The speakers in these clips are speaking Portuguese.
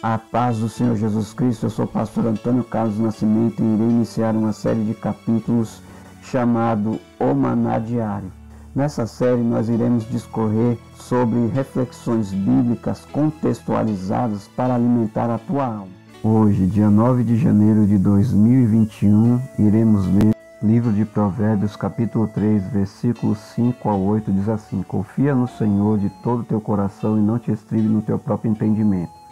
A paz do Senhor Jesus Cristo, eu sou o pastor Antônio Carlos Nascimento e irei iniciar uma série de capítulos chamado O Maná Diário. Nessa série nós iremos discorrer sobre reflexões bíblicas contextualizadas para alimentar a tua alma. Hoje, dia 9 de janeiro de 2021, iremos ler o livro de Provérbios, capítulo 3, versículos 5 a 8, diz assim: Confia no Senhor de todo o teu coração e não te estribe no teu próprio entendimento.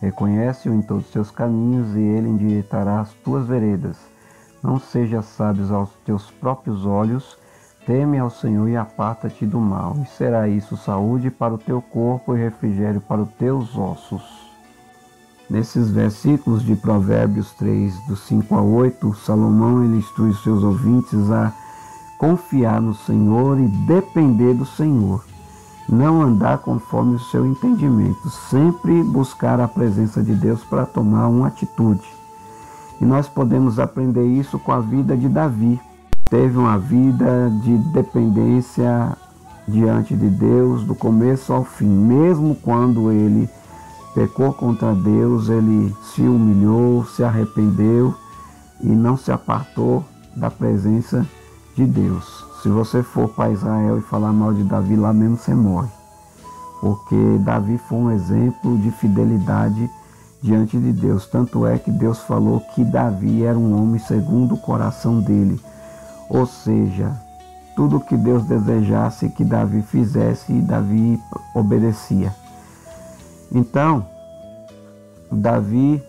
Reconhece-o em todos os seus caminhos e ele endireitará as tuas veredas. Não sejas sábio aos teus próprios olhos, teme ao Senhor e aparta-te do mal. E será isso saúde para o teu corpo e refrigério para os teus ossos. Nesses versículos de Provérbios 3, do 5 a 8, Salomão ele instrui os seus ouvintes a confiar no Senhor e depender do Senhor. Não andar conforme o seu entendimento, sempre buscar a presença de Deus para tomar uma atitude. E nós podemos aprender isso com a vida de Davi. Teve uma vida de dependência diante de Deus do começo ao fim. Mesmo quando ele pecou contra Deus, ele se humilhou, se arrependeu e não se apartou da presença de Deus. Se você for para Israel e falar mal de Davi, lá mesmo você morre. Porque Davi foi um exemplo de fidelidade diante de Deus. Tanto é que Deus falou que Davi era um homem segundo o coração dele. Ou seja, tudo que Deus desejasse que Davi fizesse, Davi obedecia. Então, Davi,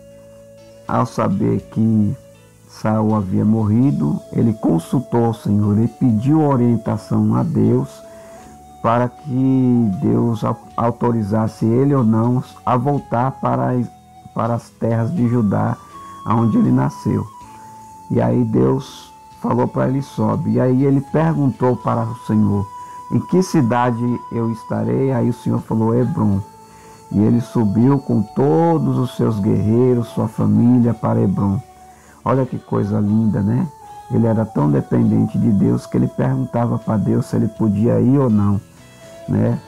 ao saber que Saul havia morrido, ele consultou o Senhor e pediu orientação a Deus para que Deus autorizasse ele ou não a voltar para as terras de Judá, onde ele nasceu. E aí Deus falou para ele: sobe. E aí ele perguntou para o Senhor: em que cidade eu estarei? Aí o Senhor falou: Hebrom. E ele subiu com todos os seus guerreiros, sua família, para Hebrom. Olha que coisa linda, né? Ele era tão dependente de Deus que ele perguntava para Deus se ele podia ir ou não, né?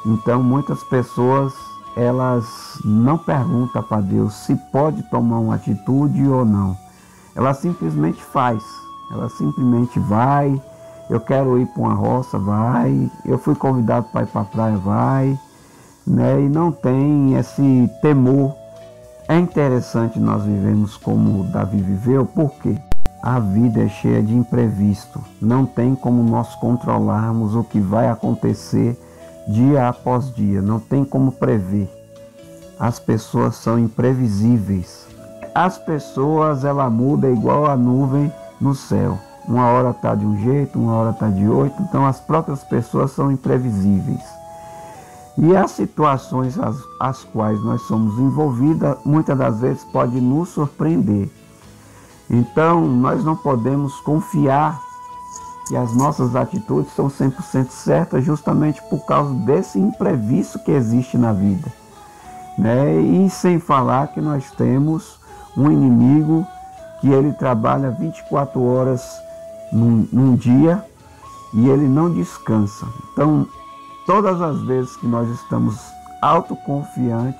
Então muitas pessoas, elas não perguntam para Deus se pode tomar uma atitude ou não. Ela simplesmente faz. Ela simplesmente vai. Eu quero ir para uma roça, vai. Eu fui convidado para ir para a praia, vai, né? E não tem esse temor. É interessante nós vivemos como Davi viveu, porque a vida é cheia de imprevisto. Não tem como nós controlarmos o que vai acontecer dia após dia. Não tem como prever. As pessoas são imprevisíveis. As pessoas, ela muda igual a nuvem no céu. Uma hora está de um jeito, uma hora está de outro. Então as próprias pessoas são imprevisíveis. E as situações às quais nós somos envolvidos, muitas das vezes pode nos surpreender. Então, nós não podemos confiar que as nossas atitudes são 100% certas justamente por causa desse imprevisto que existe na vida, né? E sem falar que nós temos um inimigo que ele trabalha 24 horas num dia e ele não descansa. Então, todas as vezes que nós estamos autoconfiantes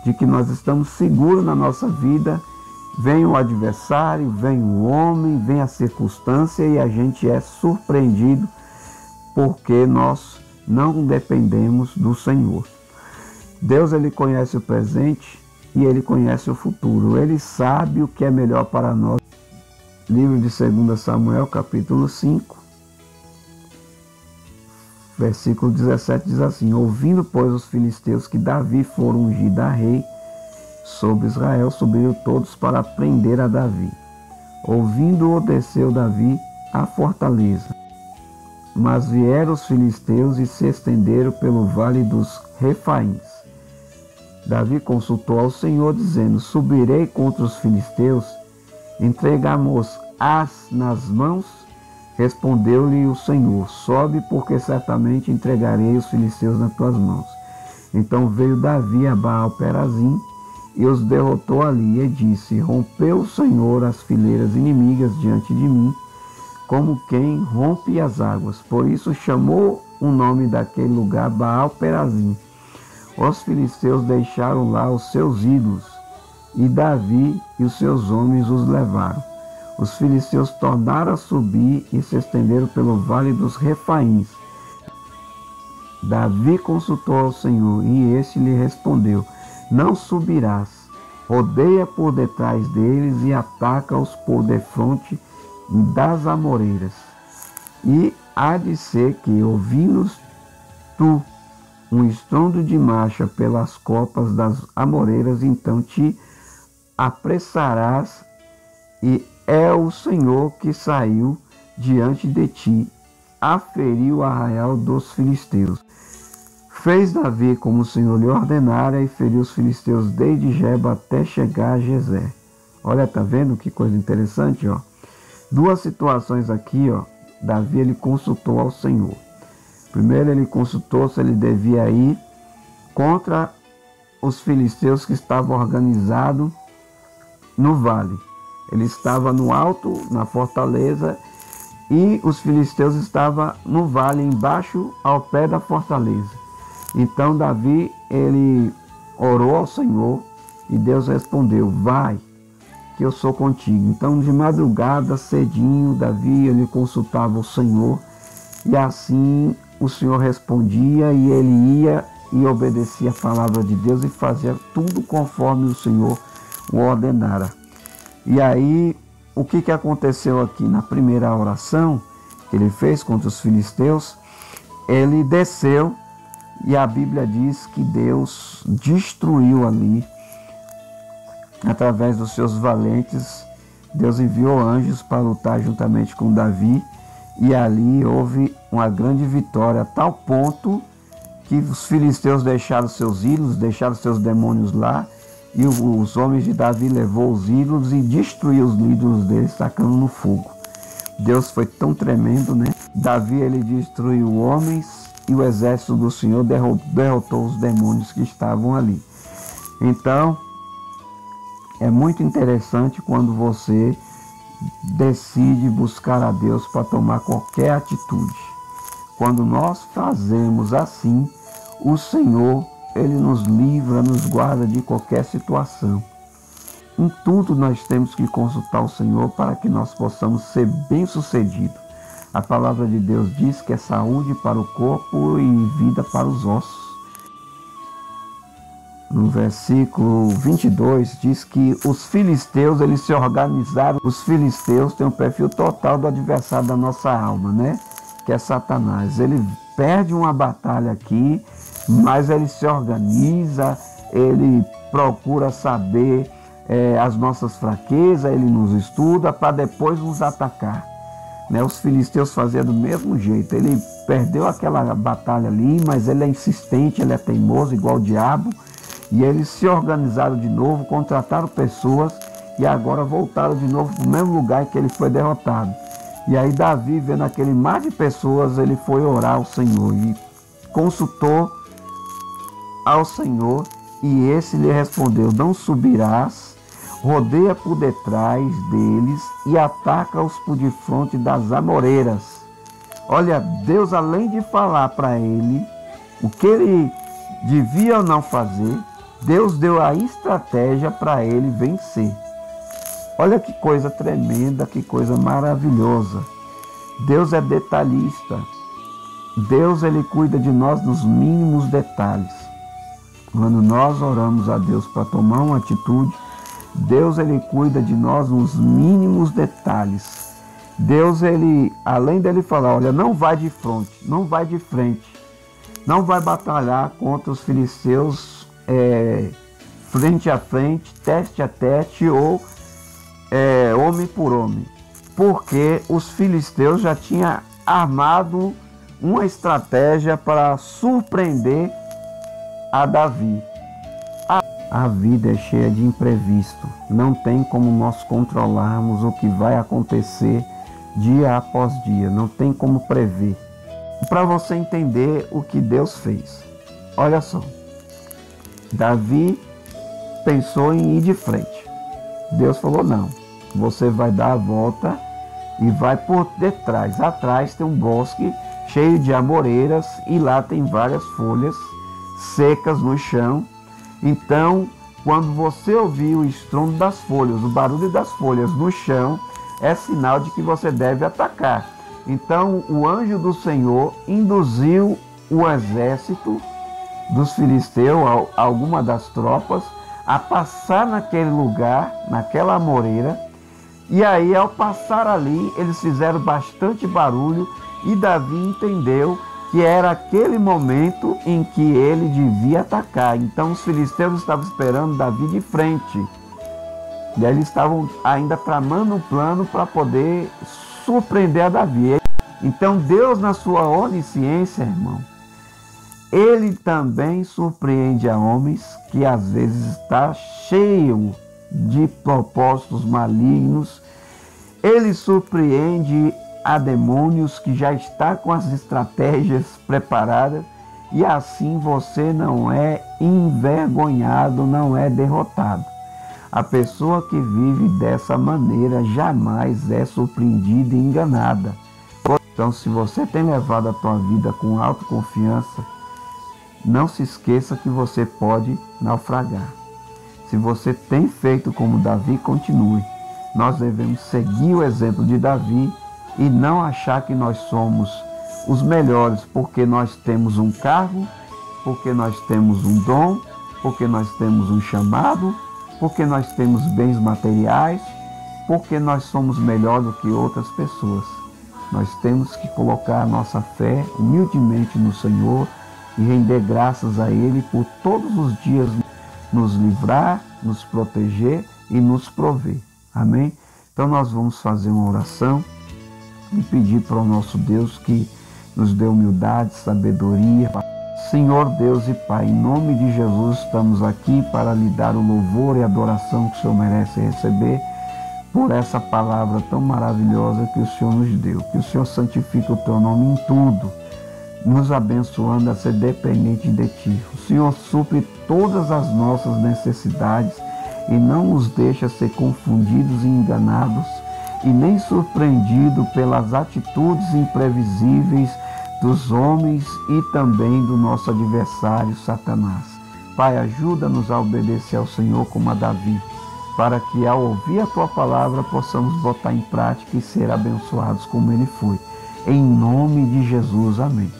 de que nós estamos seguros na nossa vida, vem o adversário, vem o homem, vem a circunstância e a gente é surpreendido porque nós não dependemos do Senhor. Deus, ele conhece o presente e ele conhece o futuro. Ele sabe o que é melhor para nós. Livro de 2 Samuel, capítulo 5. Versículo 17 diz assim: ouvindo, pois, os filisteus que Davi fora ungido a rei sobre Israel, subiram todos para prender a Davi. Ouvindo-o, desceu Davi à fortaleza. Mas vieram os filisteus e se estenderam pelo vale dos Refaíns. Davi consultou ao Senhor, dizendo: subirei contra os filisteus, entregamos-as nas mãos. Respondeu-lhe o Senhor: sobe, porque certamente entregarei os filisteus nas tuas mãos. Então veio Davi a Baal-Perazim e os derrotou ali, e disse: rompeu o Senhor as fileiras inimigas diante de mim, como quem rompe as águas. Por isso chamou o nome daquele lugar Baal-Perazim. Os filisteus deixaram lá os seus ídolos, e Davi e os seus homens os levaram. Os filisteus tornaram a subir e se estenderam pelo vale dos Refaíns. Davi consultou ao Senhor, e este lhe respondeu: não subirás, rodeia por detrás deles e ataca-os por defronte das amoreiras. E há de ser que, ouvindo tu um estrondo de marcha pelas copas das amoreiras, então te apressarás, e é o Senhor que saiu diante de ti a ferir o arraial dos filisteus. Fez Davi como o Senhor lhe ordenara, e feriu os filisteus desde Geba até chegar a Gezer. Olha, tá vendo que coisa interessante, ó? Duas situações aqui, ó. Davi, ele consultou ao Senhor. Primeiro, ele consultou se ele devia ir contra os filisteus que estavam organizados no vale. Ele estava no alto, na fortaleza, e os filisteus estavam no vale, embaixo, ao pé da fortaleza. Então Davi, ele orou ao Senhor, e Deus respondeu: vai, que eu sou contigo. Então, de madrugada, cedinho, Davi, ele consultava o Senhor, e assim o Senhor respondia, e ele ia e obedecia a palavra de Deus e fazia tudo conforme o Senhor o ordenara. E aí, o que aconteceu aqui na primeira oração que ele fez contra os filisteus? Ele desceu, e a Bíblia diz que Deus destruiu ali, através dos seus valentes. Deus enviou anjos para lutar juntamente com Davi, e ali houve uma grande vitória, a tal ponto que os filisteus deixaram seus ídolos, deixaram seus demônios lá, e os homens de Davi levou os ídolos e destruiu os ídolos deles, tacando no fogo. Deus foi tão tremendo, né? Davi, ele destruiu homens, e o exército do Senhor derrotou os demônios que estavam ali. Então, é muito interessante quando você decide buscar a Deus para tomar qualquer atitude. Quando nós fazemos assim, o Senhor, ele nos livra, nos guarda de qualquer situação. Em tudo nós temos que consultar o Senhor para que nós possamos ser bem-sucedidos. A palavra de Deus diz que é saúde para o corpo e vida para os ossos. No versículo 22 diz que os filisteus, eles se organizaram. Os filisteus têm um perfil total do adversário da nossa alma, né? Que é Satanás. Ele perde uma batalha aqui, mas ele se organiza, ele procura saber as nossas fraquezas, ele nos estuda para depois nos atacar. Né? Os filisteus faziam do mesmo jeito. Ele perdeu aquela batalha ali, mas ele é insistente, ele é teimoso, igual o diabo. E eles se organizaram de novo, contrataram pessoas e agora voltaram de novo para o mesmo lugar que ele foi derrotado. E aí Davi, vendo aquele mar de pessoas, ele foi orar ao Senhor e consultou ao Senhor, e esse lhe respondeu: não subirás, rodeia por detrás deles e ataca-os por defronte das amoreiras. Olha, Deus, além de falar para ele o que ele devia ou não fazer, Deus deu a estratégia para ele vencer. Olha que coisa tremenda, que coisa maravilhosa. Deus é detalhista. Deus, ele cuida de nós nos mínimos detalhes. Quando nós oramos a Deus para tomar uma atitude, Deus, ele cuida de nós nos mínimos detalhes. Deus, ele, além dele falar: olha, não vai de frente, não vai de frente, não vai batalhar contra os filisteus frente a frente, teste a teste ou homem por homem, porque os filisteus já tinham armado uma estratégia para surpreender a Davi. A vida é cheia de imprevisto, não tem como nós controlarmos o que vai acontecer dia após dia, não tem como prever. Para você entender o que Deus fez, olha só, Davi pensou em ir de frente. Deus falou: não, você vai dar a volta e vai por detrás. Atrás tem um bosque cheio de amoreiras e lá tem várias folhas secas no chão. Então, quando você ouvir o estrondo das folhas, o barulho das folhas no chão, é sinal de que você deve atacar. Então, o anjo do Senhor induziu o exército dos filisteus, alguma das tropas, a passar naquele lugar, naquela amoreira. E aí, ao passar ali, eles fizeram bastante barulho e Davi entendeu que era aquele momento em que ele devia atacar. Então os filisteus estavam esperando Davi de frente. E aí eles estavam ainda tramando um plano para poder surpreender a Davi. Então Deus, na sua onisciência, irmão, Ele também surpreende a homens que às vezes está cheio de propósitos malignos. Ele surpreende a demônios que já está com as estratégias preparadas, e assim você não é envergonhado, não é derrotado. A pessoa que vive dessa maneira jamais é surpreendida e enganada. Então, se você tem levado a tua vida com autoconfiança, não se esqueça que você pode naufragar. Se você tem feito como Davi, continue. Nós devemos seguir o exemplo de Davi e não achar que nós somos os melhores porque nós temos um cargo, porque nós temos um dom, porque nós temos um chamado, porque nós temos bens materiais, porque nós somos melhor do que outras pessoas. Nós temos que colocar a nossa fé humildemente no Senhor e render graças a Ele por todos os dias nos livrar, nos proteger e nos prover. Amém? Então nós vamos fazer uma oração e pedir para o nosso Deus que nos dê humildade, sabedoria. Senhor Deus e Pai, em nome de Jesus estamos aqui para lhe dar o louvor e adoração que o Senhor merece receber por essa palavra tão maravilhosa que o Senhor nos deu. Que o Senhor santifique o teu nome em tudo, nos abençoando a ser dependente de Ti. O Senhor supre todas as nossas necessidades e não nos deixa ser confundidos e enganados e nem surpreendido pelas atitudes imprevisíveis dos homens e também do nosso adversário Satanás. Pai, ajuda-nos a obedecer ao Senhor como a Davi, para que ao ouvir a Tua palavra possamos botar em prática e ser abençoados como ele foi. Em nome de Jesus, amém.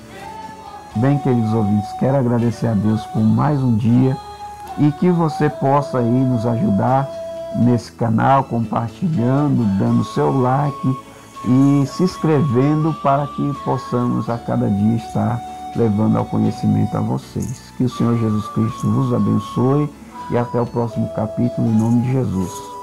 Bem, queridos ouvintes, quero agradecer a Deus por mais um dia e que você possa aí nos ajudar nesse canal, compartilhando, dando seu like e se inscrevendo para que possamos a cada dia estar levando ao conhecimento a vocês. Que o Senhor Jesus Cristo vos abençoe e até o próximo capítulo, em nome de Jesus.